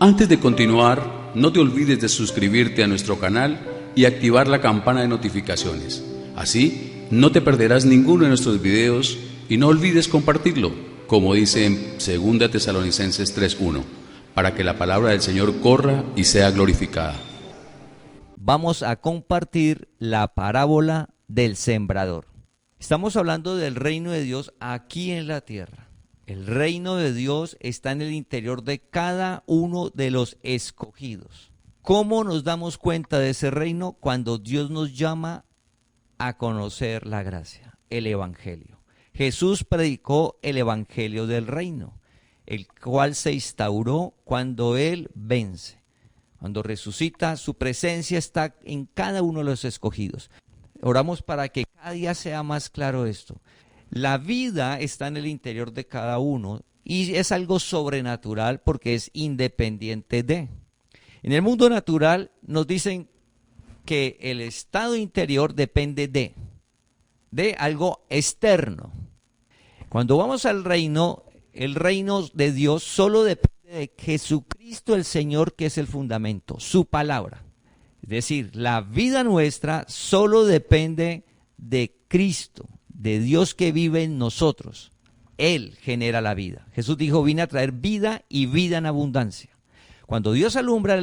Antes de continuar, no te olvides de suscribirte a nuestro canal y activar la campana de notificaciones. Así, no te perderás ninguno de nuestros videos y no olvides compartirlo, como dice en 2 Tesalonicenses 3:1, para que la palabra del Señor corra y sea glorificada. Vamos a compartir la parábola del sembrador. Estamos hablando del reino de Dios aquí en la tierra. El reino de Dios está en el interior de cada uno de los escogidos. ¿Cómo nos damos cuenta de ese reino? Cuando Dios nos llama a conocer la gracia, el evangelio. Jesús predicó el evangelio del reino, el cual se instauró cuando Él vence. Cuando resucita, su presencia está en cada uno de los escogidos. Oramos para que cada día sea más claro esto. La vida está en el interior de cada uno y es algo sobrenatural porque es independiente de. En el mundo natural nos dicen que el estado interior depende de algo externo. Cuando vamos al reino, el reino de Dios solo depende de Jesucristo el Señor, que es el fundamento, su palabra. Es decir, la vida nuestra solo depende de Cristo, de Dios que vive en nosotros. Él genera la vida. Jesús dijo, vine a traer vida y vida en abundancia. Cuando Dios alumbra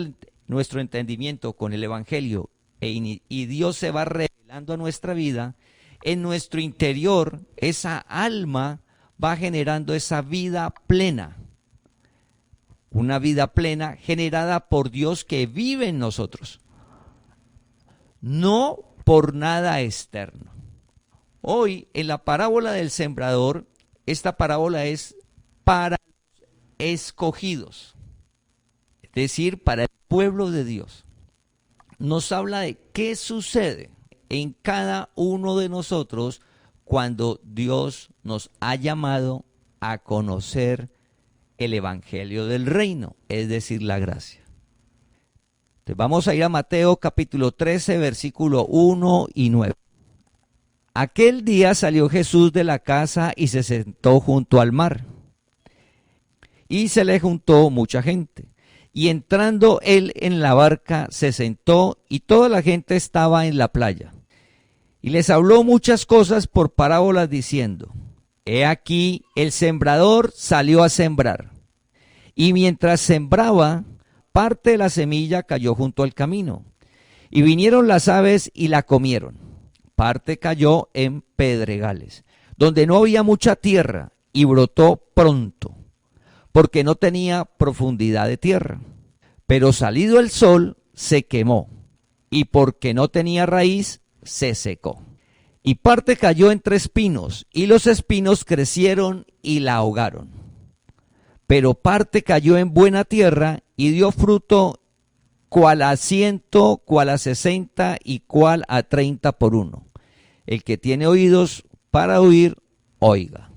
nuestro entendimiento con el evangelio y Dios se va revelando a nuestra vida, en nuestro interior esa alma va generando esa vida plena. Una vida plena generada por Dios que vive en nosotros, no por nada externo. Hoy, en la parábola del sembrador, esta parábola es para los escogidos, es decir, para el pueblo de Dios. Nos habla de qué sucede en cada uno de nosotros cuando Dios nos ha llamado a conocer el evangelio del reino, es decir, la gracia. Entonces vamos a ir a Mateo capítulo 13, versículo 1 y 9. Aquel día salió Jesús de la casa y se sentó junto al mar. Y se le juntó mucha gente. Y entrando él en la barca, se sentó y toda la gente estaba en la playa. Y les habló muchas cosas por parábolas diciendo, he aquí el sembrador salió a sembrar. Y mientras sembraba, parte de la semilla cayó junto al camino. Y vinieron las aves y la comieron. Parte cayó en pedregales, donde no había mucha tierra, y brotó pronto, porque no tenía profundidad de tierra. Pero salido el sol, se quemó, y porque no tenía raíz, se secó. Y parte cayó entre espinos, y los espinos crecieron y la ahogaron. Pero parte cayó en buena tierra, y dio fruto, cual a 100, cual a 60, y cual a 30 por uno. El que tiene oídos para oír, oiga.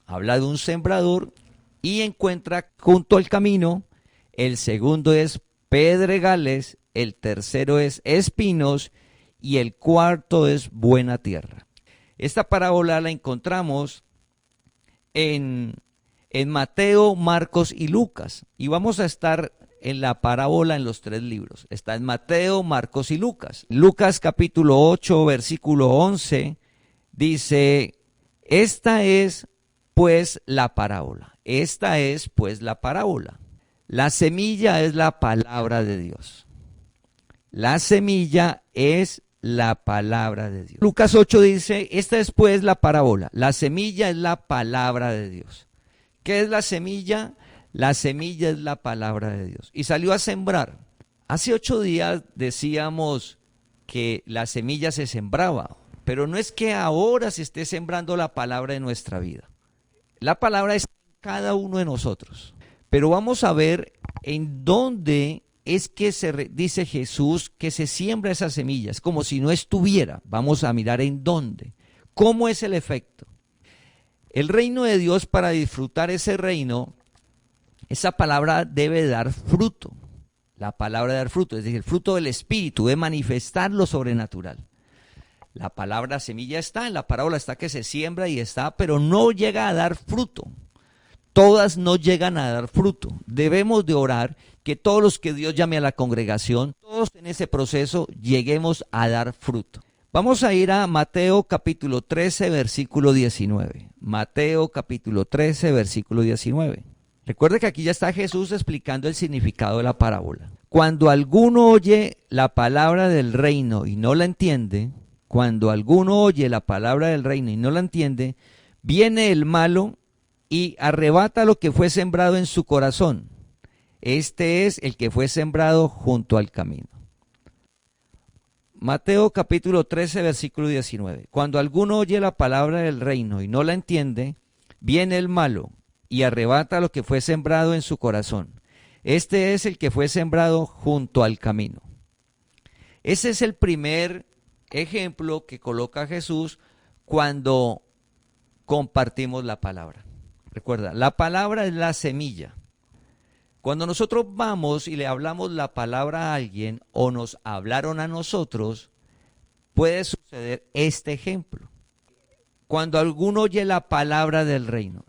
Habla de un sembrador y encuentra junto al camino. El segundo es pedregales, el tercero es espinos y el cuarto es buena tierra. Esta parábola la encontramos en Mateo, Marcos y Lucas. Y vamos a estar en la parábola en los 3 libros. Está en Mateo, Marcos y Lucas. Lucas capítulo 8, versículo 11, dice, esta es pues la parábola. Esta es pues la parábola. La semilla es la palabra de Dios. La semilla es la palabra de Dios. Lucas 8 dice, esta es pues la parábola. La semilla es la palabra de Dios. ¿Qué es la semilla? La semilla es la palabra de Dios. Y salió a sembrar. Hace 8 días decíamos que la semilla se sembraba, pero no es que ahora se esté sembrando la palabra en nuestra vida. La palabra es en cada uno de nosotros. Pero vamos a ver en dónde es que dice Jesús que se siembra esa semilla. Es como si no estuviera. Vamos a mirar en dónde. ¿Cómo es el efecto? El reino de Dios, para disfrutar ese reino, esa palabra debe dar fruto. La palabra de dar fruto, es decir, el fruto del Espíritu, de manifestar lo sobrenatural. La palabra semilla está, en la parábola está que se siembra y está, pero no llega a dar fruto. Todas no llegan a dar fruto. Debemos de orar que todos los que Dios llame a la congregación, todos en ese proceso lleguemos a dar fruto. Vamos a ir a Mateo capítulo 13, versículo 19. Mateo capítulo 13, versículo 19. Recuerde que aquí ya está Jesús explicando el significado de la parábola. Cuando alguno oye la palabra del reino y no la entiende, cuando alguno oye la palabra del reino y no la entiende, viene el malo y arrebata lo que fue sembrado en su corazón. Este es el que fue sembrado junto al camino. Mateo capítulo 13, versículo 19. Cuando alguno oye la palabra del reino y no la entiende, viene el malo y arrebata lo que fue sembrado en su corazón. Este es el que fue sembrado junto al camino. Ese es el primer ejemplo que coloca Jesús cuando compartimos la palabra. Recuerda, la palabra es la semilla. Cuando nosotros vamos y le hablamos la palabra a alguien o nos hablaron a nosotros, puede suceder este ejemplo. Cuando alguno oye la palabra del reino,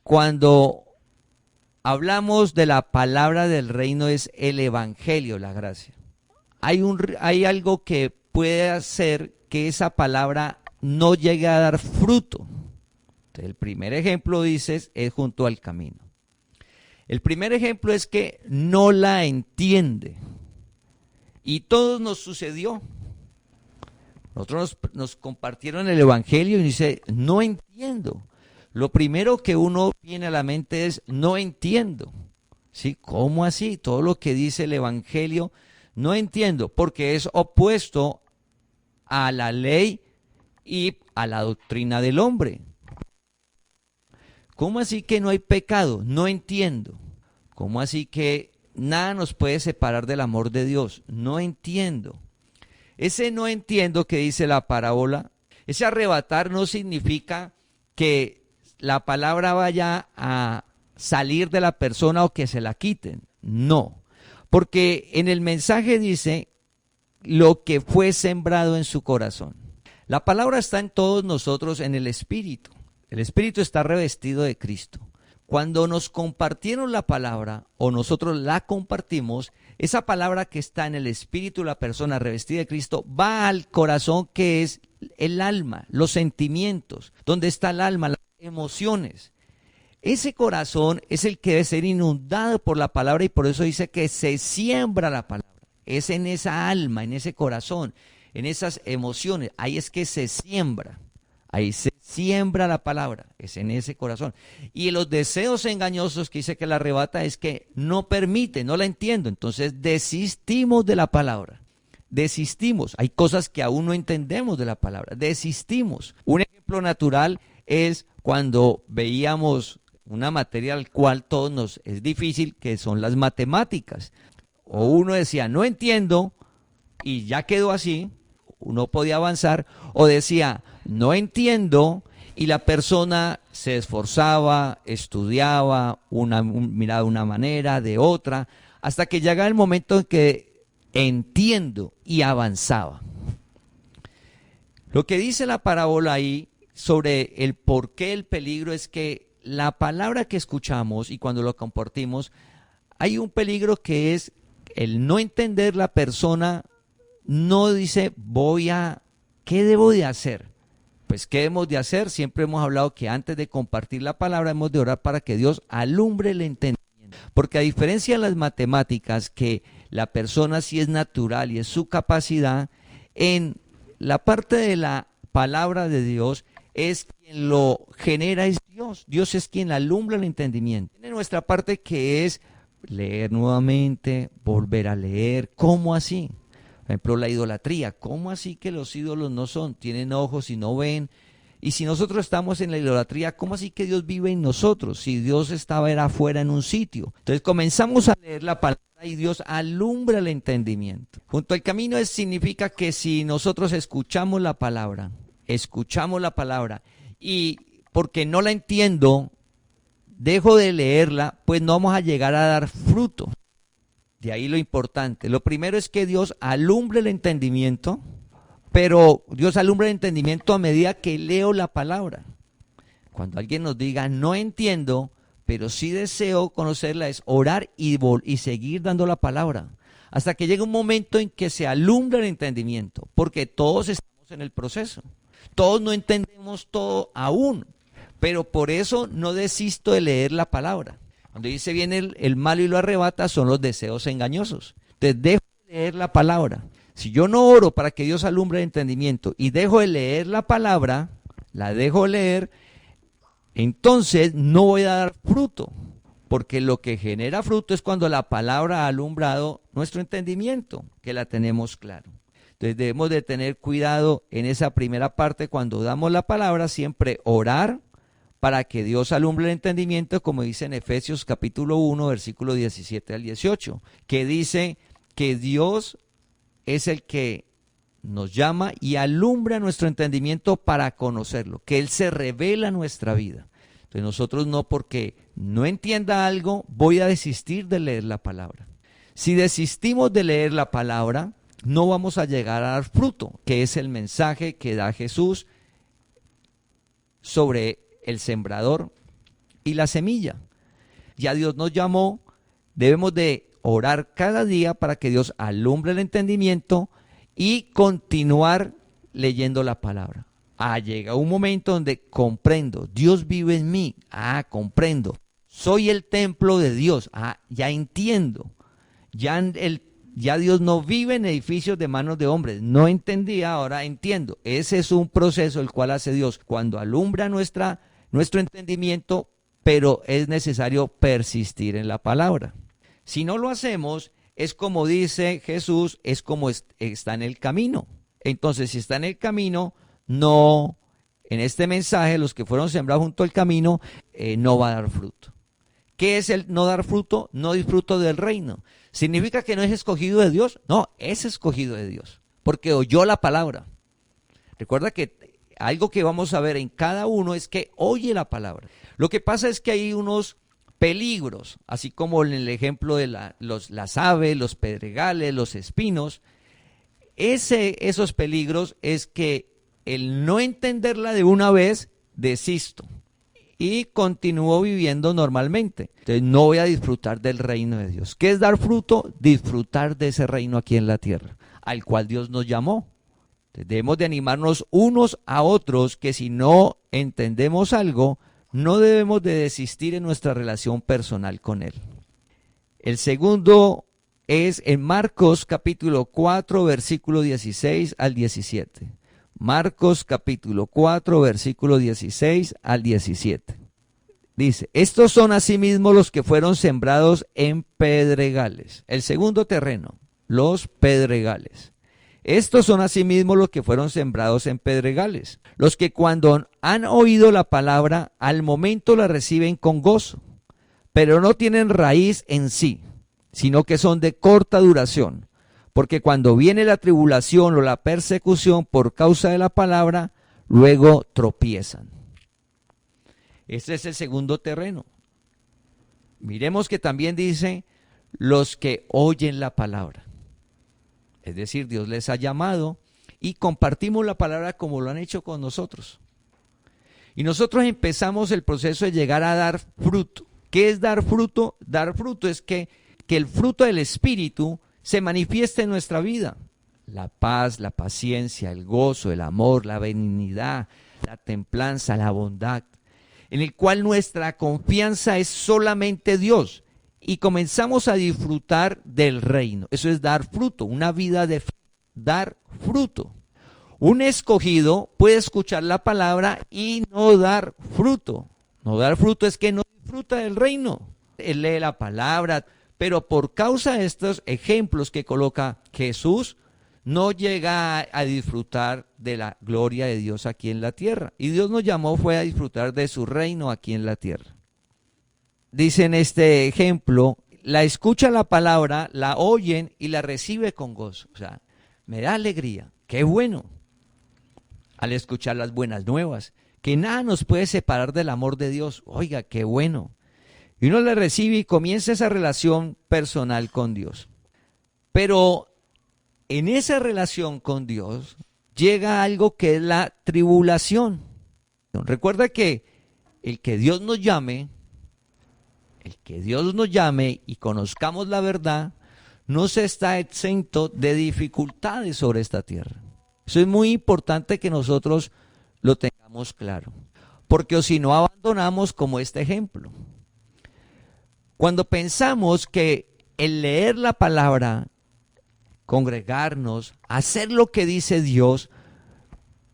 cuando hablamos de la palabra del reino es el evangelio, la gracia. Hay algo que puede hacer que esa palabra no llegue a dar fruto. Entonces, el primer ejemplo, dices, es junto al camino. El primer ejemplo es que no la entiende. Y todo nos sucedió. Nosotros nos compartieron el evangelio y dice, no entiendo. Lo primero que uno viene a la mente es, no entiendo. ¿Sí? ¿Cómo así? Todo lo que dice el evangelio, no entiendo, porque es opuesto a la ley y a la doctrina del hombre. ¿Cómo así que no hay pecado? No entiendo. ¿Cómo así que nada nos puede separar del amor de Dios? No entiendo. Ese no entiendo que dice la parábola, ese arrebatar no significa que la palabra vaya a salir de la persona o que se la quiten. No, porque en el mensaje dice lo que fue sembrado en su corazón. La palabra está en todos nosotros en el Espíritu. El Espíritu está revestido de Cristo. Cuando nos compartieron la palabra o nosotros la compartimos, esa palabra que está en el Espíritu de la persona revestida de Cristo va al corazón, que es el alma, los sentimientos, donde está el alma, las emociones. Ese corazón es el que debe ser inundado por la palabra y por eso dice que se siembra la palabra. Es en esa alma, en ese corazón, en esas emociones, ahí es que se siembra. Ahí se siembra la palabra, es en ese corazón. Y los deseos engañosos que dice que la arrebata es que no permite, no la entiendo. Entonces desistimos de la palabra, desistimos. Hay cosas que aún no entendemos de la palabra, desistimos. Un ejemplo natural es cuando veíamos una materia al cual todos nos es difícil, que son las matemáticas. O uno decía, no entiendo, y ya quedó así, uno podía avanzar, o decía, no entiendo, y la persona se esforzaba, estudiaba, miraba de una manera, de otra, hasta que llegaba el momento en que entiendo y avanzaba. Lo que dice la parábola ahí sobre el por qué el peligro es que la palabra que escuchamos y cuando lo compartimos, hay un peligro que es el no entender. La persona no dice, ¿qué debo de hacer? Pues, ¿qué debemos de hacer? Siempre hemos hablado que antes de compartir la palabra hemos de orar para que Dios alumbre el entendimiento. Porque a diferencia de las matemáticas, que la persona sí es natural y es su capacidad, en la parte de la palabra de Dios es quien lo genera, es Dios. Dios es quien alumbra el entendimiento. Tiene nuestra parte que es leer nuevamente, volver a leer. ¿Cómo así? Por ejemplo, la idolatría. ¿Cómo así que los ídolos no tienen ojos y no ven? Y si nosotros estamos en la idolatría, ¿cómo así que Dios vive en nosotros? Si Dios era afuera en un sitio. Entonces comenzamos a leer la palabra y Dios alumbra el entendimiento. Junto al camino significa que si nosotros escuchamos la palabra y porque no la entiendo, dejo de leerla, pues no vamos a llegar a dar fruto. De ahí lo importante. Lo primero es que Dios alumbre el entendimiento, pero Dios alumbra el entendimiento a medida que leo la palabra. Cuando alguien nos diga, no entiendo, pero sí deseo conocerla, es orar y seguir dando la palabra, hasta que llegue un momento en que se alumbra el entendimiento, porque todos estamos en el proceso, todos no entendemos todo aún, pero por eso no desisto de leer la palabra. Cuando dice viene el malo y lo arrebata, son los deseos engañosos. Entonces dejo de leer la palabra. Si yo no oro para que Dios alumbre el entendimiento y dejo de leer la palabra, la dejo leer, entonces no voy a dar fruto, porque lo que genera fruto es cuando la palabra ha alumbrado nuestro entendimiento, que la tenemos claro. Entonces debemos de tener cuidado en esa primera parte cuando damos la palabra, siempre orar para que Dios alumbre el entendimiento, como dice en Efesios capítulo 1, versículo 17 al 18, que dice que Dios es el que nos llama y alumbra nuestro entendimiento para conocerlo, que Él se revela en nuestra vida. Entonces nosotros no, porque no entienda algo, voy a desistir de leer la palabra. Si desistimos de leer la palabra, no vamos a llegar a dar fruto, que es el mensaje que da Jesús sobre el sembrador y la semilla. Ya Dios nos llamó, debemos de orar cada día para que Dios alumbre el entendimiento y continuar leyendo la palabra. Llega un momento donde comprendo, Dios vive en mí, comprendo, soy el templo de Dios, ya entiendo, ya Dios no vive en edificios de manos de hombres, no entendía, ahora entiendo. Ese es un proceso el cual hace Dios cuando alumbra nuestro entendimiento, pero es necesario persistir en la palabra. Si no lo hacemos, es como dice Jesús, es como está en el camino. Entonces, si está en el camino, no, en este mensaje, los que fueron sembrados junto al camino, no va a dar fruto. ¿Qué es el no dar fruto? No disfruto del reino. ¿Significa que no es escogido de Dios? No, es escogido de Dios, porque oyó la palabra. Recuerda que algo que vamos a ver en cada uno es que oye la palabra. Lo que pasa es que hay unos peligros, así como en el ejemplo de las aves, los pedregales, los espinos. Esos peligros es que el no entenderla de una vez, desisto y continúo viviendo normalmente. Entonces no voy a disfrutar del reino de Dios. ¿Qué es dar fruto? Disfrutar de ese reino aquí en la tierra, al cual Dios nos llamó. Entonces, debemos de animarnos unos a otros, que si no entendemos algo, no debemos de desistir en nuestra relación personal con Él. El segundo es en Marcos capítulo 4, versículo 16 al 17. Marcos capítulo 4, versículo 16 al 17. Dice, estos son asimismo los que fueron sembrados en pedregales. El segundo terreno, los pedregales. Estos son asimismo los que fueron sembrados en pedregales, los que cuando han oído la palabra, al momento la reciben con gozo, pero no tienen raíz en sí, sino que son de corta duración. Porque cuando viene la tribulación o la persecución por causa de la palabra, luego tropiezan. Este es el segundo terreno. Miremos que también dice los que oyen la palabra. Es decir, Dios les ha llamado y compartimos la palabra como lo han hecho con nosotros. Y nosotros empezamos el proceso de llegar a dar fruto. ¿Qué es dar fruto? Dar fruto es que el fruto del Espíritu se manifiesta en nuestra vida. La paz, la paciencia, el gozo, el amor, la benignidad, la templanza, la bondad, en el cual nuestra confianza es solamente Dios y comenzamos a disfrutar del reino. Eso es dar fruto, una vida de dar fruto. Un escogido puede escuchar la palabra y no dar fruto. No dar fruto es que no disfruta del reino. Él lee la palabra, pero por causa de estos ejemplos que coloca Jesús, no llega a disfrutar de la gloria de Dios aquí en la tierra. Y Dios nos llamó fue a disfrutar de su reino aquí en la tierra. Dice en este ejemplo, la escucha la palabra, la oyen y la recibe con gozo. O sea, me da alegría, qué bueno. Al escuchar las buenas nuevas, que nada nos puede separar del amor de Dios. Oiga, qué bueno. Y uno le recibe y comienza esa relación personal con Dios. Pero en esa relación con Dios llega algo que es la tribulación. Recuerda que el que Dios nos llame el que Dios nos llame y conozcamos la verdad, no se está exento de dificultades sobre esta tierra. Eso es muy importante que nosotros lo tengamos claro, porque o si no abandonamos como este ejemplo. Cuando pensamos que el leer la palabra, congregarnos, hacer lo que dice Dios,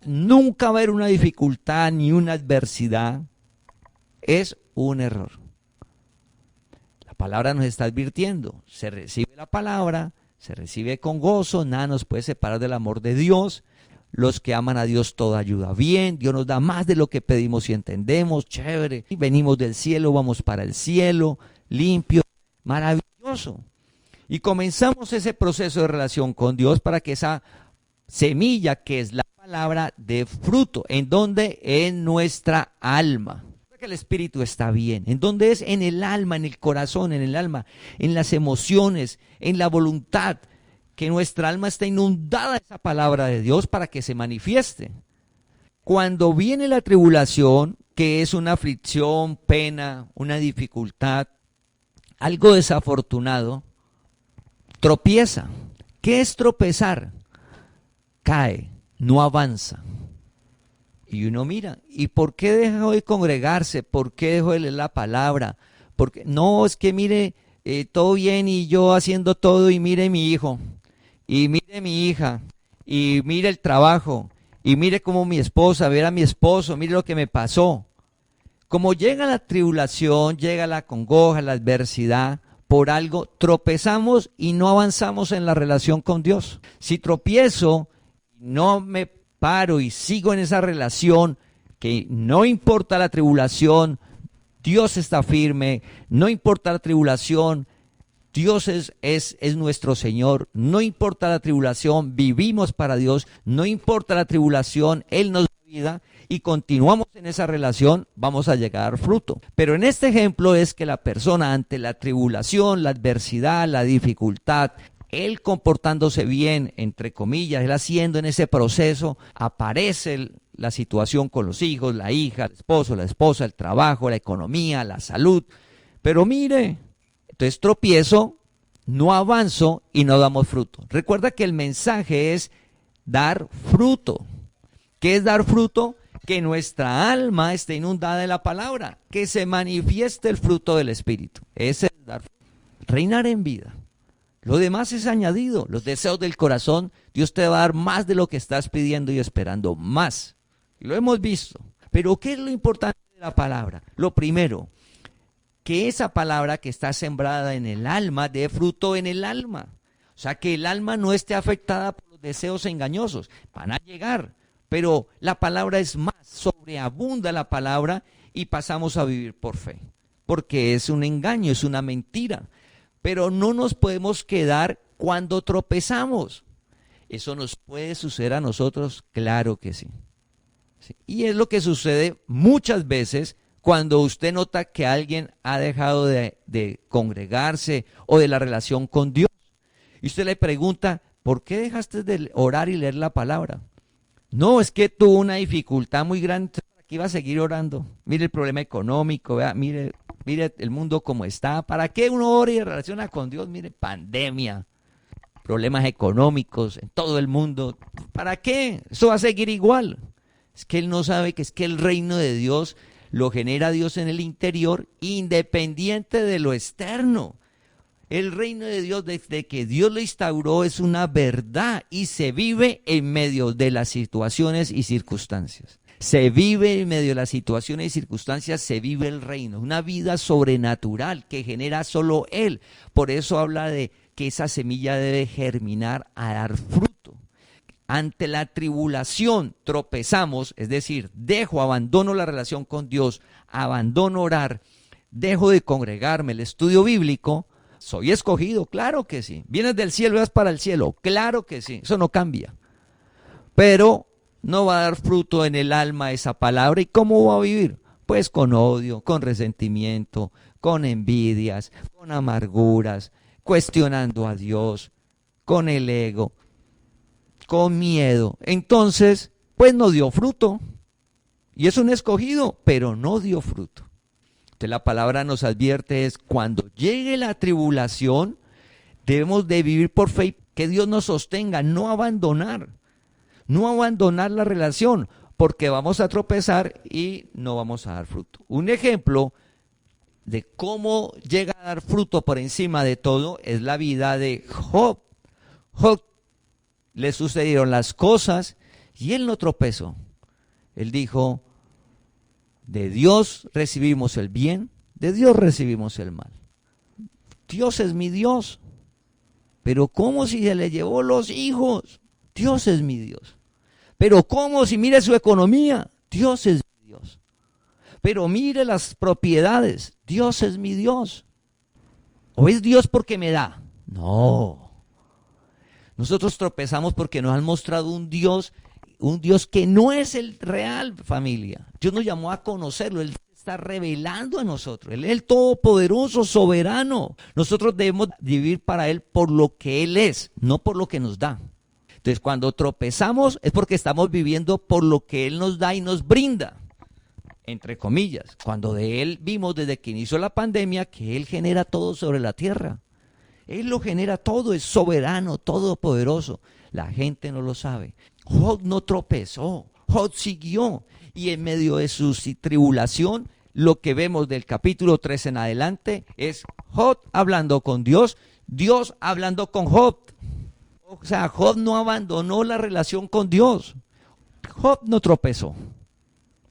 nunca va a haber una dificultad ni una adversidad, es un error. La palabra nos está advirtiendo, se recibe la palabra, se recibe con gozo, nada nos puede separar del amor de Dios. Los que aman a Dios todo ayuda bien, Dios nos da más de lo que pedimos y entendemos, chévere. Venimos del cielo, vamos para el cielo, limpio, maravilloso. Y comenzamos ese proceso de relación con Dios para que esa semilla que es la palabra dé fruto. ¿En dónde? En nuestra alma. Que el espíritu está bien. ¿En dónde es? En el alma, en el corazón, en el alma, en las emociones, en la voluntad. Que nuestra alma está inundada de esa palabra de Dios para que se manifieste. Cuando viene la tribulación, que es una aflicción, pena, una dificultad, algo desafortunado, tropieza. ¿Qué es tropezar? Cae, no avanza. Y uno mira, ¿y por qué dejó de congregarse? ¿Por qué dejó de leer la palabra? Porque no, es que mire, todo bien y yo haciendo todo y mire mi hijo, y mire mi hija, y mire el trabajo, y mire cómo mi esposa, ver a mi esposo, mire lo que me pasó. Como llega la tribulación, llega la congoja, la adversidad, por algo tropezamos y no avanzamos en la relación con Dios. Si tropiezo, no me paro y sigo en esa relación, que no importa la tribulación, Dios está firme, no importa la tribulación, Dios es nuestro Señor, no importa la tribulación, vivimos para Dios, no importa la tribulación, Él nos da vida y continuamos en esa relación, vamos a llegar a dar fruto. Pero en este ejemplo es que la persona ante la tribulación, la adversidad, la dificultad, él comportándose bien, entre comillas, él haciendo en ese proceso, aparece la situación con los hijos, la hija, el esposo, la esposa, el trabajo, la economía, la salud. Pero mire, entonces tropiezo, no avanzo y no damos fruto. Recuerda que el mensaje es dar fruto. ¿Qué es dar fruto? Que nuestra alma esté inundada de la palabra, que se manifieste el fruto del Espíritu. Ese es dar fruto. Reinar en vida. Lo demás es añadido. Los deseos del corazón, Dios te va a dar más de lo que estás pidiendo y esperando, más. Y lo hemos visto. Pero ¿qué es lo importante de la palabra? Lo primero, que esa palabra que está sembrada en el alma dé fruto en el alma. O sea, que el alma no esté afectada por los deseos engañosos. Van a llegar, pero la palabra es más, sobreabunda la palabra y pasamos a vivir por fe. Porque es un engaño, es una mentira. Pero no nos podemos quedar cuando tropezamos. ¿Eso nos puede suceder a nosotros? Claro que sí. Sí. Y es lo que sucede muchas veces cuando usted nota que alguien ha dejado de congregarse o de la relación con Dios. Y usted le pregunta, ¿por qué dejaste de orar y leer la palabra? No, es que tuvo una dificultad muy grande, aquí iba a seguir orando. Mire el problema económico, vea, mire el mundo como está. ¿Para qué uno ora y relaciona con Dios? Mire, pandemia, problemas económicos en todo el mundo. ¿Para qué? Eso va a seguir igual. Es que él no sabe que es que el reino de Dios lo genera Dios en el interior, independiente de lo externo. El reino de Dios, desde que Dios lo instauró, es una verdad y se vive en medio de las situaciones y circunstancias. Se vive en medio de las situaciones y circunstancias, se vive el reino, una vida sobrenatural que genera solo Él. Por eso habla de que esa semilla debe germinar a dar fruto. Ante la tribulación tropezamos, es decir, abandono la relación con Dios, abandono orar, dejo de congregarme, el estudio bíblico. ¿Soy escogido? Claro que sí. ¿Vienes del cielo y vas para el cielo? Claro que sí. Eso no cambia. Pero no va a dar fruto en el alma esa palabra. ¿Y cómo va a vivir? Pues con odio, con resentimiento, con envidias, con amarguras, cuestionando a Dios, con el ego, con miedo. Entonces, pues no dio fruto. Y es un escogido, pero no dio fruto. Entonces la palabra nos advierte es cuando llegue la tribulación, debemos de vivir por fe, que Dios nos sostenga, no abandonar la relación, porque vamos a tropezar y no vamos a dar fruto. Un ejemplo de cómo llega a dar fruto por encima de todo es la vida de Job. Job le sucedieron las cosas y él no tropezó. Él dijo, de Dios recibimos el bien, de Dios recibimos el mal. Dios es mi Dios. Pero ¿cómo si se le llevó los hijos? Dios es mi Dios. Pero ¿cómo si mire su economía? Dios es mi Dios. Pero mire las propiedades. Dios es mi Dios. ¿O es Dios porque me da? No. Nosotros tropezamos porque nos han mostrado un Dios que no es el real, familia. Dios nos llamó a conocerlo, Él está revelando a nosotros. Él es el todopoderoso, soberano. Nosotros debemos vivir para Él por lo que Él es, no por lo que nos da. Entonces, cuando tropezamos es porque estamos viviendo por lo que Él nos da y nos brinda, entre comillas. Cuando de Él vimos desde que inició la pandemia que Él genera todo sobre la tierra. Él lo genera todo, es soberano, todopoderoso. La gente no lo sabe. Job no tropezó, Job siguió. Y en medio de su tribulación, lo que vemos del capítulo 3 en adelante es Job hablando con Dios, Dios hablando con Job. O sea, Job no abandonó la relación con Dios. Job no tropezó.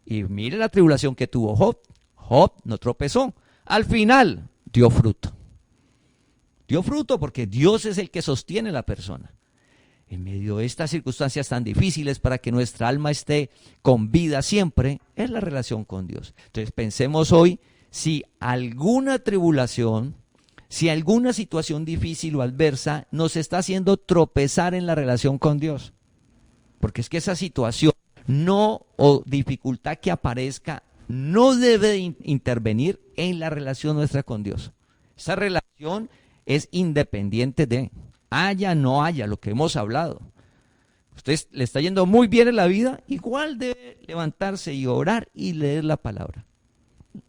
Y mire la tribulación que tuvo Job. Job no tropezó. Al final dio fruto. Dio fruto porque Dios es el que sostiene a la persona. En medio de estas circunstancias tan difíciles para que nuestra alma esté con vida siempre, es la relación con Dios. Entonces pensemos hoy si alguna tribulación, si alguna situación difícil o adversa nos está haciendo tropezar en la relación con Dios. Porque es que esa situación o dificultad que aparezca no debe intervenir en la relación nuestra con Dios. Esa relación es independiente de haya, no haya, lo que hemos hablado. Usted le está yendo muy bien en la vida, igual debe levantarse y orar y leer la palabra.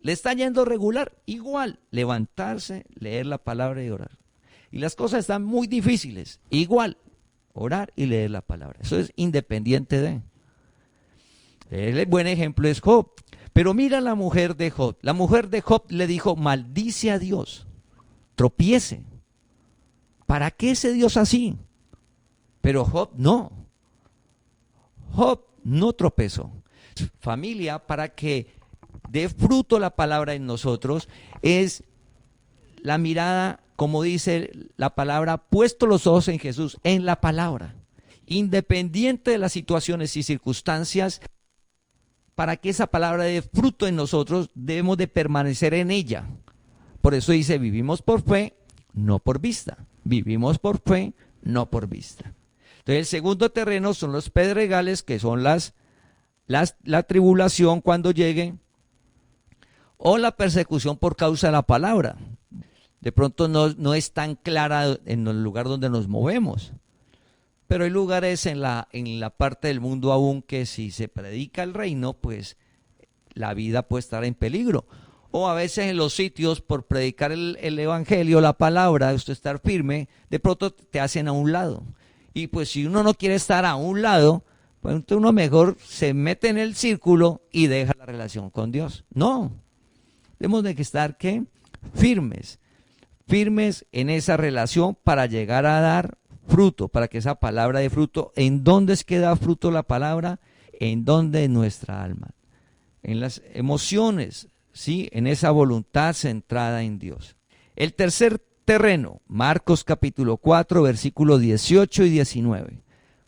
Le está yendo regular, igual levantarse, leer la palabra y orar. Y las cosas están muy difíciles, igual orar y leer la palabra. Eso es independiente de. El buen ejemplo es Job. Pero mira la mujer de Job. La mujer de Job le dijo, maldice a Dios, tropiece. ¿Para qué ese Dios así? Pero Job no. Job no tropezó. Familia, para que dé fruto la palabra en nosotros, es la mirada, como dice la palabra, puesto los ojos en Jesús, en la palabra. Independiente de las situaciones y circunstancias, para que esa palabra dé fruto en nosotros, debemos de permanecer en ella. Por eso dice, vivimos por fe, no por vista. Vivimos por fe, no por vista. Entonces el segundo terreno son los pedregales, que son la tribulación cuando llegue, o la persecución por causa de la palabra. De pronto no es tan clara en el lugar donde nos movemos. Pero hay lugares en la parte del mundo aún que si se predica el reino, pues la vida puede estar en peligro. O a veces en los sitios, por predicar el evangelio, la palabra, usted estar firme, de pronto te hacen a un lado. Y pues si uno no quiere estar a un lado, pues uno mejor se mete en el círculo y deja la relación con Dios. No, debemos de estar, ¿qué? Firmes en esa relación para llegar a dar fruto, para que esa palabra dé fruto. ¿En dónde es que da fruto la palabra? ¿En dónde? En nuestra alma, en las emociones, ¿sí? En esa voluntad centrada en Dios. El tercer terreno, Marcos capítulo 4, versículos 18 y 19.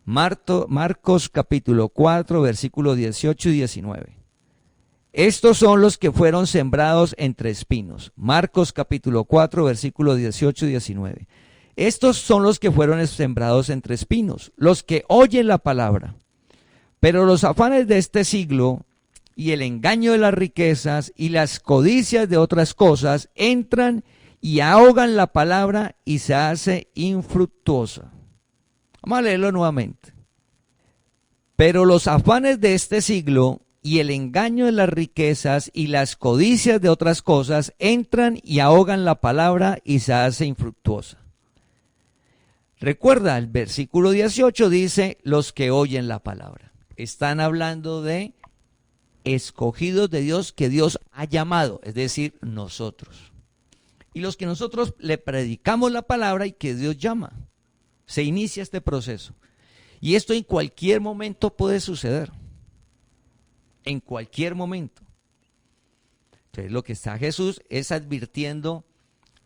Marcos capítulo 4, versículos 18 y 19. Estos son los que fueron sembrados entre espinos. Marcos capítulo 4, versículos 18 y 19. Estos son los que fueron sembrados entre espinos, los que oyen la palabra. Pero los afanes de este siglo y el engaño de las riquezas y las codicias de otras cosas entran y ahogan la palabra y se hace infructuosa. Vamos a leerlo nuevamente. Pero los afanes de este siglo y el engaño de las riquezas y las codicias de otras cosas entran y ahogan la palabra y se hace infructuosa. Recuerda, el versículo 18 dice, los que oyen la palabra. Están hablando de escogidos de Dios que Dios ha llamado, es decir, nosotros. Y los que nosotros le predicamos la palabra y que Dios llama. Se inicia este proceso. Y esto en cualquier momento puede suceder. En cualquier momento. Entonces lo que está Jesús es advirtiendo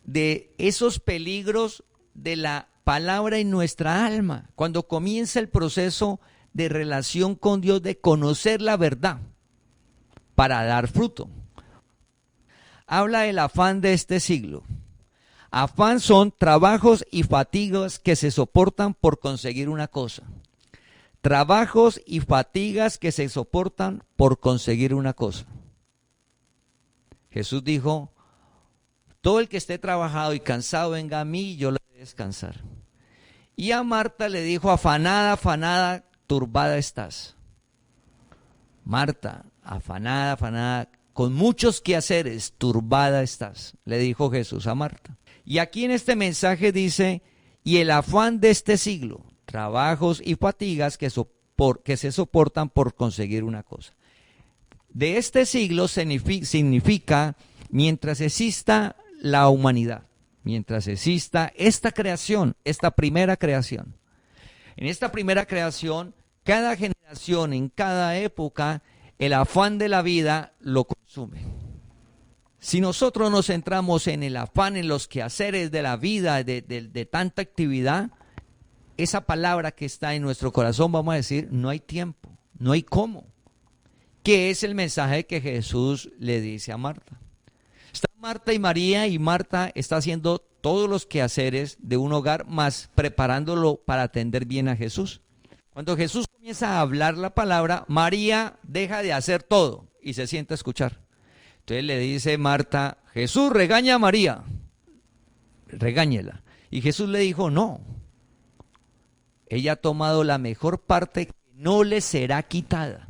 de esos peligros de la palabra en nuestra alma. Cuando comienza el proceso de relación con Dios, de conocer la verdad para dar fruto. Habla del afán de este siglo. Afán son trabajos y fatigas que se soportan por conseguir una cosa. Trabajos y fatigas que se soportan por conseguir una cosa. Jesús dijo, todo el que esté trabajado y cansado venga a mí y yo le voy a descansar. Y a Marta le dijo, afanada, afanada, turbada estás. Marta, afanada, afanada, con muchos quehaceres, turbada estás, le dijo Jesús a Marta. Y aquí en este mensaje dice, y el afán de este siglo, trabajos y fatigas que se soportan por conseguir una cosa. De este siglo significa mientras exista la humanidad, mientras exista esta creación, esta primera creación. En esta primera creación, cada generación, en cada época, el afán de la vida lo consume. Si nosotros nos centramos en el afán, en los quehaceres de la vida, de tanta actividad, esa palabra que está en nuestro corazón, vamos a decir, no hay tiempo, no hay cómo. ¿Qué es el mensaje que Jesús le dice a Marta? Está Marta y María, y Marta está haciendo todos los quehaceres de un hogar, más preparándolo para atender bien a Jesús. Cuando Jesús comienza a hablar la palabra, María deja de hacer todo y se sienta a escuchar. Entonces le dice Marta, Jesús, regaña a María, regáñela. Y Jesús le dijo, no, ella ha tomado la mejor parte que no le será quitada.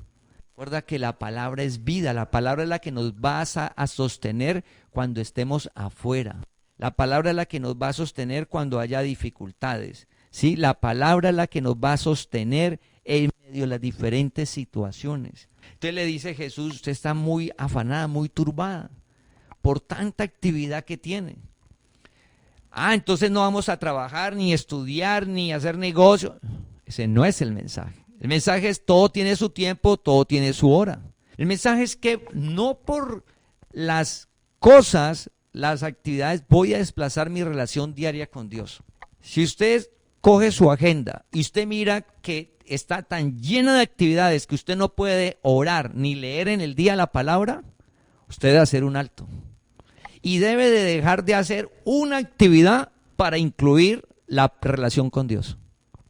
Recuerda que la palabra es vida, la palabra es la que nos va a sostener cuando estemos afuera. La palabra es la que nos va a sostener cuando haya dificultades. ¿Sí? La palabra es la que nos va a sostener en medio de las diferentes situaciones. Entonces le dice Jesús, usted está muy afanada, muy turbada por tanta actividad que tiene. Entonces no vamos a trabajar, ni estudiar, ni hacer negocio. Ese no es el mensaje. El mensaje es todo tiene su tiempo, todo tiene su hora. El mensaje es que no por las cosas, las actividades, voy a desplazar mi relación diaria con Dios. Si usted coge su agenda y usted mira que está tan llena de actividades que usted no puede orar ni leer en el día la palabra, usted debe hacer un alto. Y debe de dejar de hacer una actividad para incluir la relación con Dios.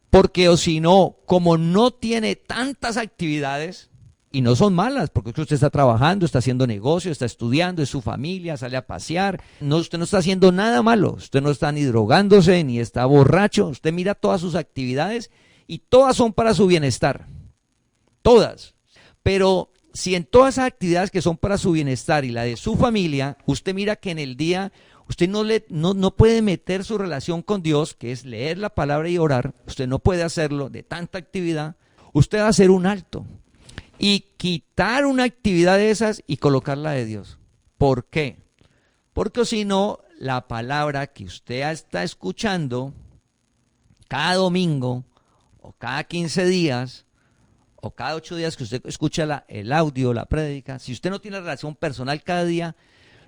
Porque o si no, como no tiene tantas actividades, y no son malas, porque usted está trabajando, está haciendo negocio, está estudiando, es su familia, sale a pasear, no, usted no está haciendo nada malo, usted no está ni drogándose, ni está borracho, usted mira todas sus actividades y todas son para su bienestar, todas. Pero si en todas esas actividades que son para su bienestar y la de su familia, usted mira que en el día usted no puede meter su relación con Dios, que es leer la palabra y orar, usted no puede hacerlo de tanta actividad, usted va a hacer un alto y quitar una actividad de esas y colocarla de Dios. ¿Por qué? Porque si no, la palabra que usted está escuchando cada domingo o cada 15 días o cada 8 días que usted escucha el audio, la prédica, si usted no tiene relación personal cada día,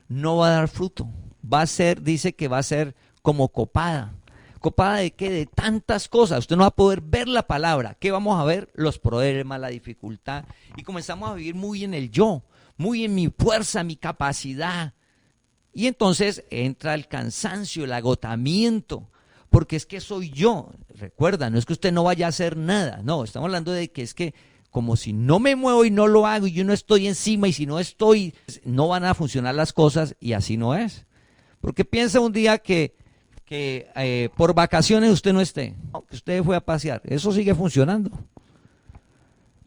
no va a dar fruto. Va a ser, dice que va a ser como copada. ¿Copada de qué? De tantas cosas. Usted no va a poder ver la palabra. ¿Qué vamos a ver? Los problemas, la dificultad. Y comenzamos a vivir muy en el yo, muy en mi fuerza, mi capacidad. Y entonces entra el cansancio, el agotamiento. Porque es que soy yo. Recuerda, no es que usted no vaya a hacer nada. No, estamos hablando de que es que como si no me muevo y no lo hago y yo no estoy encima y si no estoy, no van a funcionar las cosas y así no es. Porque piensa un día que por vacaciones usted no esté, que usted fue a pasear, eso sigue funcionando.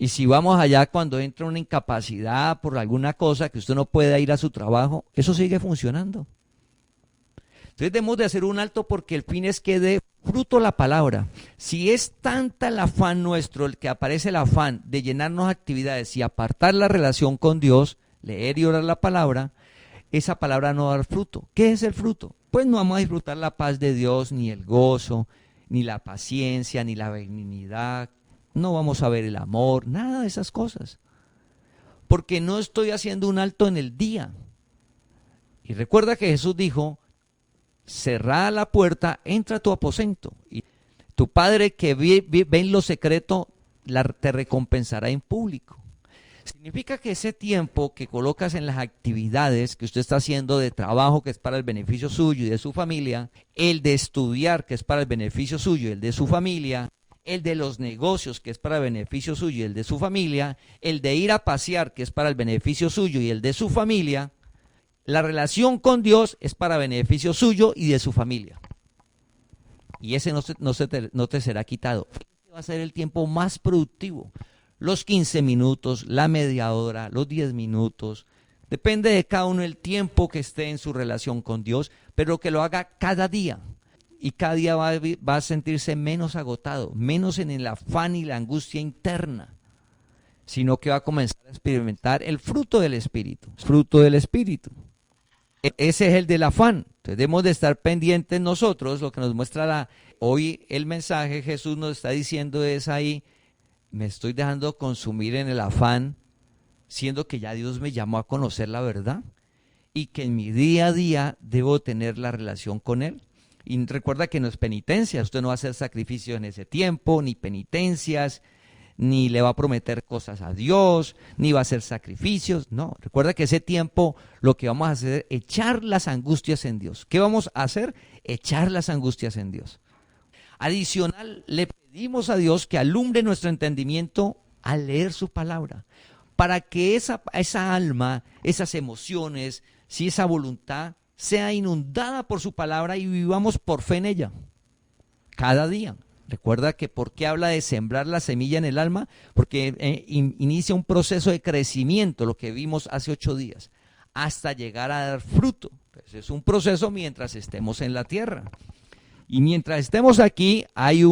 Y si vamos allá cuando entra una incapacidad por alguna cosa que usted no puede ir a su trabajo, eso sigue funcionando. Entonces debemos de hacer un alto porque el fin es que dé fruto la palabra. Si es tanta el afán nuestro, el que aparece el afán de llenarnos actividades y apartar la relación con Dios, leer y orar la palabra, esa palabra no va a dar fruto. ¿Qué es el fruto? Pues no vamos a disfrutar la paz de Dios, ni el gozo, ni la paciencia, ni la benignidad. No vamos a ver el amor, nada de esas cosas. Porque no estoy haciendo un alto en el día. Y recuerda que Jesús dijo, cerrada la puerta, entra a tu aposento. Y tu Padre que ve en lo secreto, te recompensará en público. Significa que ese tiempo que colocas en las actividades que usted está haciendo de trabajo, que es para el beneficio suyo y de su familia, el de estudiar, que es para el beneficio suyo y el de su familia, el de los negocios, que es para el beneficio suyo y el de su familia, el de ir a pasear, que es para el beneficio suyo y el de su familia, la relación con Dios es para beneficio suyo y de su familia. Y ese no te será quitado. Ese va a ser el tiempo más productivo. Los 15 minutos, la media hora, los 10 minutos. Depende de cada uno el tiempo que esté en su relación con Dios, pero que lo haga cada día. Y cada día va a sentirse menos agotado, menos en el afán y la angustia interna, sino que va a comenzar a experimentar el fruto del Espíritu. Fruto del Espíritu. Ese es el del afán. Entonces debemos de estar pendientes nosotros, lo que nos muestra hoy el mensaje. Jesús nos está diciendo es ahí, me estoy dejando consumir en el afán, siendo que ya Dios me llamó a conocer la verdad y que en mi día a día debo tener la relación con Él. Y recuerda que no es penitencia, usted no va a hacer sacrificio en ese tiempo, ni penitencias, ni le va a prometer cosas a Dios, ni va a hacer sacrificios. No, recuerda que ese tiempo lo que vamos a hacer es echar las angustias en Dios. ¿Qué vamos a hacer? Echar las angustias en Dios. Adicional, le pedimos a Dios que alumbre nuestro entendimiento al leer su palabra, para que esa alma, esas emociones, si esa voluntad sea inundada por su palabra y vivamos por fe en ella, cada día. Recuerda que ¿por qué habla de sembrar la semilla en el alma? Porque inicia un proceso de crecimiento, lo que vimos hace 8 días, hasta llegar a dar fruto. Pues es un proceso mientras estemos en la tierra. Y mientras estemos aquí, hay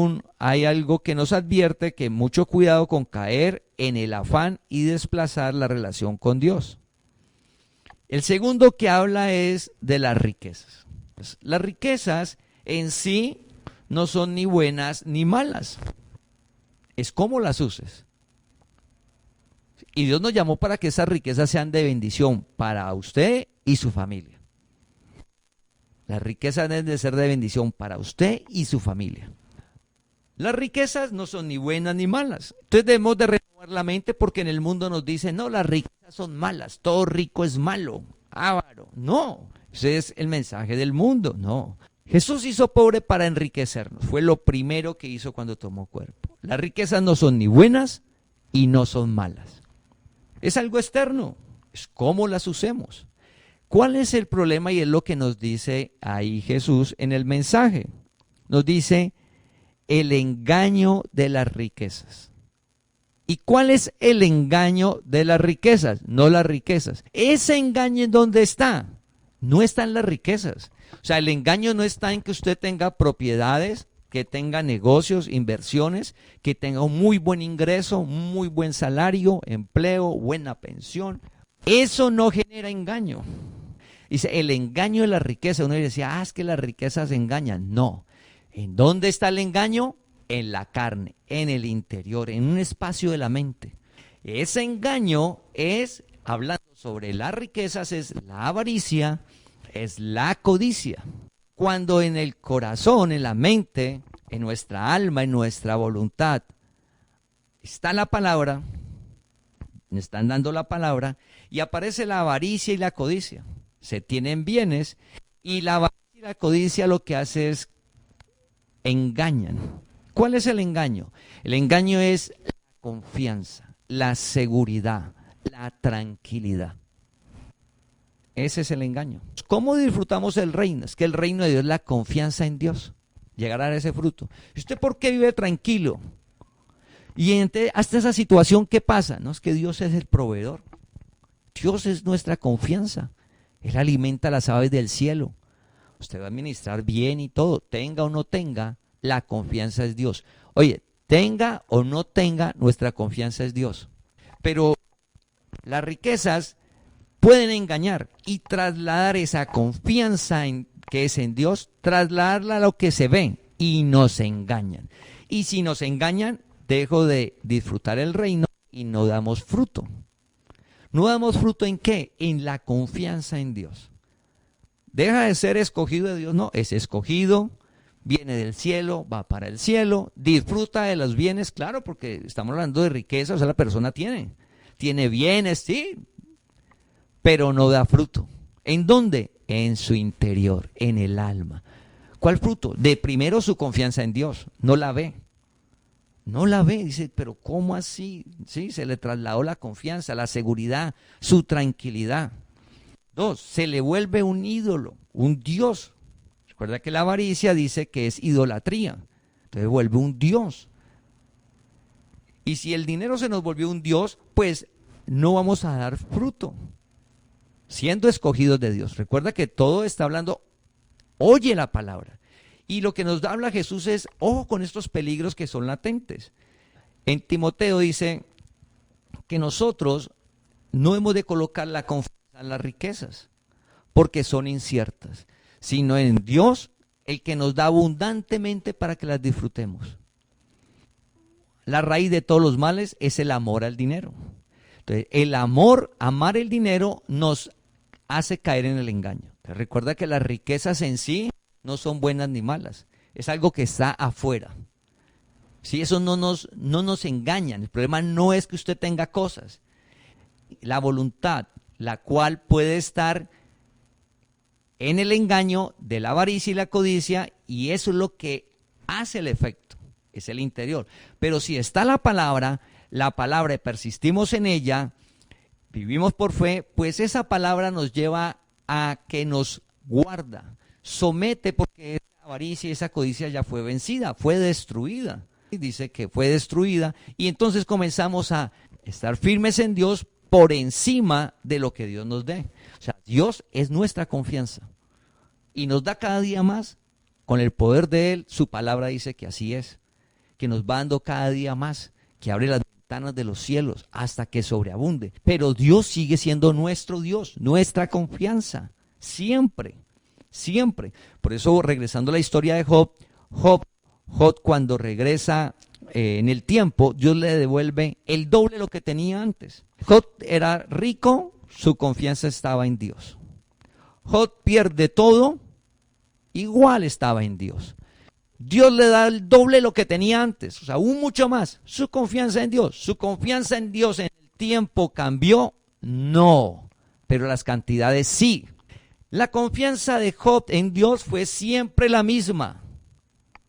algo que nos advierte que mucho cuidado con caer en el afán y desplazar la relación con Dios. El segundo que habla es de las riquezas. Pues, las riquezas en sí no son ni buenas ni malas. Es cómo las uses. Y Dios nos llamó para que esas riquezas sean de bendición para usted y su familia. Las riquezas deben de ser de bendición para usted y su familia. Las riquezas no son ni buenas ni malas. Entonces debemos de renovar la mente porque en el mundo nos dicen, no, las riquezas son malas, todo rico es malo, avaro. No, ese es el mensaje del mundo, no. Jesús hizo pobre para enriquecernos, fue lo primero que hizo cuando tomó cuerpo. Las riquezas no son ni buenas y no son malas. Es algo externo, es cómo las usemos. ¿Cuál es el problema? Y es lo que nos dice ahí Jesús en el mensaje. Nos dice el engaño de las riquezas. ¿Y cuál es el engaño de las riquezas? No las riquezas. Ese engaño, ¿en dónde está? No está en las riquezas. O sea, el engaño no está en que usted tenga propiedades, que tenga negocios, inversiones, que tenga un muy buen ingreso, un muy buen salario, empleo, buena pensión. Eso no genera engaño. Dice, el engaño de la riqueza. Uno decía, es que las riquezas engañan. No. ¿En dónde está el engaño? En la carne, en el interior, en un espacio de la mente. Ese engaño es, hablando sobre las riquezas, es la avaricia, es la codicia. Cuando en el corazón, en la mente, en nuestra alma, en nuestra voluntad, está la palabra, me están dando la palabra, y aparece la avaricia y la codicia. Se tienen bienes, y la avaricia y la codicia lo que hace es engañan. ¿Cuál es el engaño? El engaño es la confianza, la seguridad, la tranquilidad. Ese es el engaño. ¿Cómo disfrutamos el reino? Es que el reino de Dios es la confianza en Dios. Llegar a ese fruto. ¿Y usted por qué vive tranquilo? Y hasta esa situación, ¿qué pasa? No, es que Dios es el proveedor. Dios es nuestra confianza. Él alimenta las aves del cielo. Usted va a administrar bien y todo, tenga o no tenga, la confianza es Dios. Oye, tenga o no tenga, nuestra confianza es Dios. Pero las riquezas pueden engañar y trasladar esa confianza que es en Dios, trasladarla a lo que se ve y nos engañan. Y si nos engañan, dejo de disfrutar el reino y no damos fruto. ¿No damos fruto en qué? En la confianza en Dios. Deja de ser escogido de Dios, no, es escogido, viene del cielo, va para el cielo, disfruta de los bienes, claro, porque estamos hablando de riqueza, o sea, la persona tiene bienes, sí, pero no da fruto. ¿En dónde? En su interior, en el alma. ¿Cuál fruto? De primero su confianza en Dios, no la ve. No la ve, dice, pero ¿cómo así? Sí, se le trasladó la confianza, la seguridad, su tranquilidad. 2, se le vuelve un ídolo, un dios. Recuerda que la avaricia dice que es idolatría, entonces vuelve un dios. Y si el dinero se nos volvió un dios, pues no vamos a dar fruto, siendo escogidos de Dios. Recuerda que todo está hablando, oye la palabra. Y lo que nos habla Jesús es, ojo con estos peligros que son latentes. En Timoteo dice que nosotros no hemos de colocar la confianza en las riquezas, porque son inciertas, sino en Dios, el que nos da abundantemente para que las disfrutemos. La raíz de todos los males es el amor al dinero. Entonces, el amor, amar el dinero, nos hace caer en el engaño. Pero recuerda que las riquezas en sí no son buenas ni malas, es algo que está afuera. Sí, eso no nos engañan. El problema no es que usted tenga cosas. La voluntad, la cual puede estar en el engaño de la avaricia y la codicia, y eso es lo que hace el efecto, es el interior. Pero si está la palabra y persistimos en ella, vivimos por fe, pues esa palabra nos lleva a que nos guarda, somete, porque esa avaricia y esa codicia ya fue vencida, fue destruida. Dice que fue destruida, y entonces comenzamos a estar firmes en Dios por encima de lo que Dios nos dé. O sea, Dios es nuestra confianza y nos da cada día más con el poder de Él. Su palabra dice que así es, que nos va dando cada día más, que abre las ventanas de los cielos hasta que sobreabunde. Pero Dios sigue siendo nuestro Dios, nuestra confianza, siempre, siempre. Por eso, regresando a la historia de Job, cuando regresa en el tiempo, Dios le devuelve el doble de lo que tenía antes. Job era rico, su confianza estaba en Dios. Job pierde todo, igual estaba en Dios. Dios le da el doble de lo que tenía antes, o sea, aún mucho más. Su confianza en Dios. ¿Su confianza en Dios en el tiempo cambió? No, pero las cantidades sí. La confianza de Job en Dios fue siempre la misma.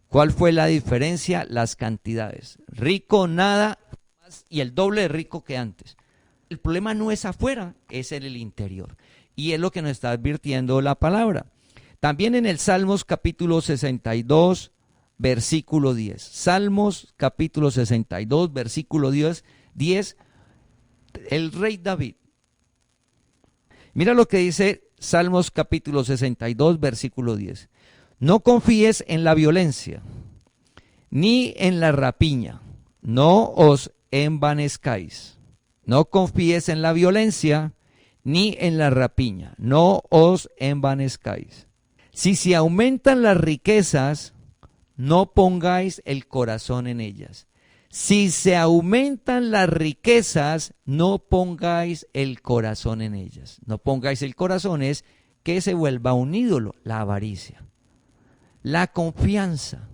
¿Cuál fue la diferencia? Las cantidades. Rico, nada más, y el doble de rico que antes. El problema no es afuera, es en el interior. Y es lo que nos está advirtiendo la palabra. También en el Salmos capítulo 62, versículo 10. Salmos capítulo 62, versículo 10, el rey David. Mira lo que dice Salmos capítulo 62, versículo 10. No confíes en la violencia, ni en la rapiña, no os envanezcáis. No confíes en la violencia, ni en la rapiña, no os envanezcáis. Si se aumentan las riquezas, no pongáis el corazón en ellas. Si se aumentan las riquezas, no pongáis el corazón en ellas. No pongáis el corazón es que se vuelva un ídolo, la avaricia. La confianza,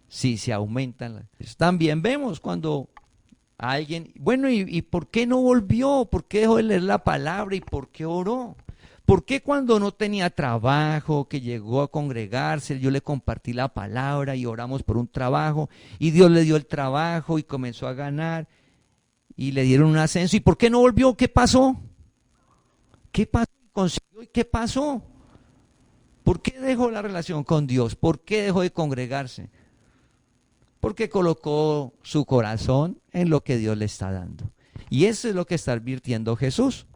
si se aumentan. También vemos cuando alguien, bueno, ¿y por qué no volvió? ¿Por qué dejó de leer la palabra? ¿Y por qué oró? ¿Por qué cuando no tenía trabajo, que llegó a congregarse, yo le compartí la palabra y oramos por un trabajo y Dios le dio el trabajo y comenzó a ganar y le dieron un ascenso? ¿Y por qué no volvió? ¿Qué pasó? ¿Qué pasó? ¿Consiguió? ¿Y qué pasó? ¿Por qué dejó la relación con Dios? ¿Por qué dejó de congregarse? Porque colocó su corazón en lo que Dios le está dando. Y eso es lo que está advirtiendo Jesús.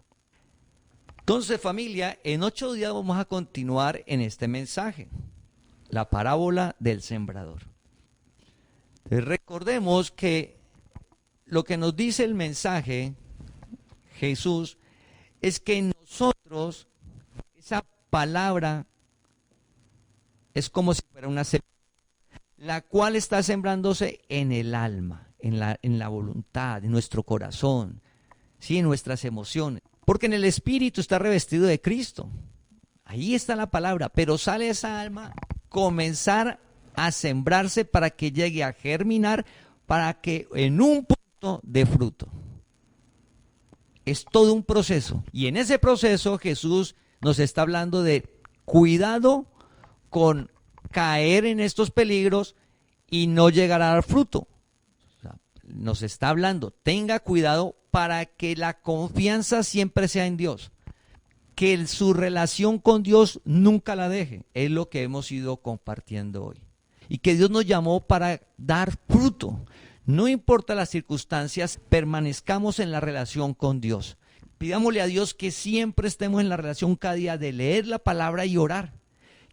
Entonces, familia, en 8 días vamos a continuar en este mensaje, la parábola del sembrador. Entonces, recordemos que lo que nos dice el mensaje, Jesús, es que nosotros, esa palabra es como si fuera una semilla, la cual está sembrándose en el alma, en la voluntad, en nuestro corazón, ¿sí? En nuestras emociones. Porque en el espíritu está revestido de Cristo. Ahí está la palabra, pero sale esa alma comenzar a sembrarse para que llegue a germinar, para que en un punto dé fruto. Es todo un proceso. Y en ese proceso Jesús nos está hablando de cuidado con caer en estos peligros y no llegar a dar fruto. O sea, nos está hablando, tenga cuidado para que la confianza siempre sea en Dios, que su relación con Dios nunca la deje. Es lo que hemos ido compartiendo hoy. Y que Dios nos llamó para dar fruto. No importa las circunstancias, permanezcamos en la relación con Dios. Pidámosle a Dios que siempre estemos en la relación cada día de leer la palabra y orar.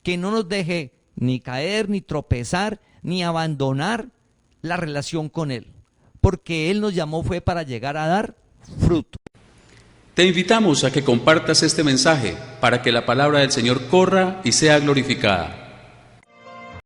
Que no nos deje ni caer, ni tropezar, ni abandonar la relación con Él. Porque Él nos llamó fue para llegar a dar fruto. Te invitamos a que compartas este mensaje para que la palabra del Señor corra y sea glorificada.